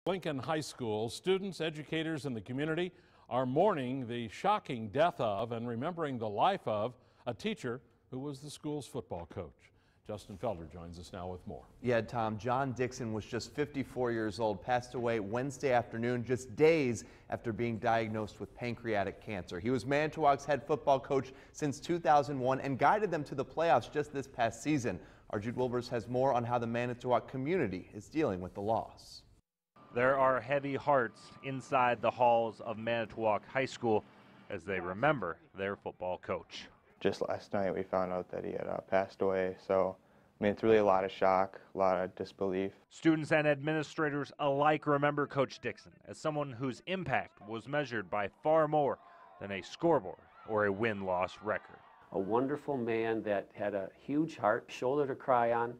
Lincoln High School, students, educators, and the community are mourning the shocking death of and remembering the life of a teacher who was the school's football coach. Justin Felder joins us now with more. Yeah, Tom, John Dixon was just 54 years old, passed away Wednesday afternoon, just days after being diagnosed with pancreatic cancer. He was Manitowoc's head football coach since 2001 and guided them to the playoffs just this past season. Our Jude Wilbers has more on how the Manitowoc community is dealing with the loss. There are heavy hearts inside the halls of Manitowoc High School as they remember their football coach. Just last night we found out that he had passed away, so I mean it's really a lot of shock, a lot of disbelief. Students and administrators alike remember Coach Dixon as someone whose impact was measured by far more than a scoreboard or a win-loss record. A wonderful man that had a huge heart, shoulder to cry on,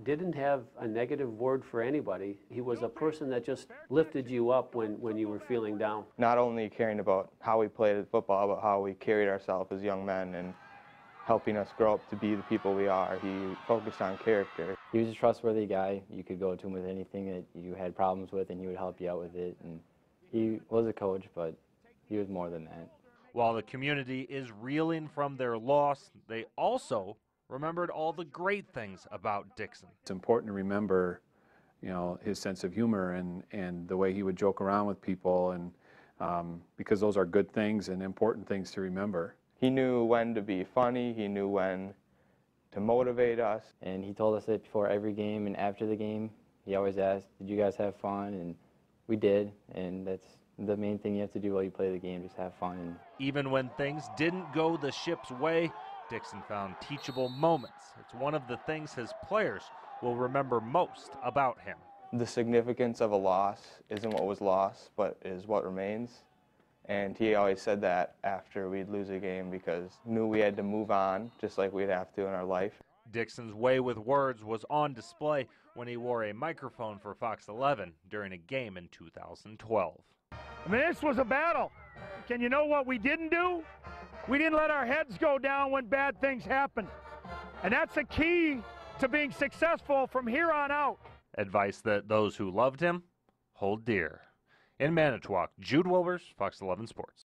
didn't have a negative word for anybody. He was a person that just lifted you up when you were feeling down. Not only caring about how we played football, but how we carried ourselves as young men and helping us grow up to be the people we are. He focused on character. He was a trustworthy guy. You could go to him with anything that you had problems with and he would help you out with it. And he was a coach, but he was more than that. While the community is reeling from their loss, they also remembered all the great things about Dixon. It's important to remember, his sense of humor and the way he would joke around with people, and because those are good things and important things to remember. He knew when to be funny, he knew when to motivate us. And he told us it before every game and after the game. He always asked, did you guys have fun? And we did, and that's the main thing you have to do while you play the game, just have fun. Even when things didn't go the ship's way, Dixon found teachable moments. It's one of the things his players will remember most about him. The significance of a loss isn't what was lost, but is what remains. And he always said that after we'd lose a game because he knew we had to move on, just like we'd have to in our life. Dixon's way with words was on display when he wore a microphone for Fox 11 during a game in 2012. I mean, this was a battle. Can you know what we didn't do? We didn't let our heads go down when bad things happened. And that's the key to being successful from here on out. Advice that those who loved him hold dear. In Manitowoc, Jude Wilbers, Fox 11 Sports.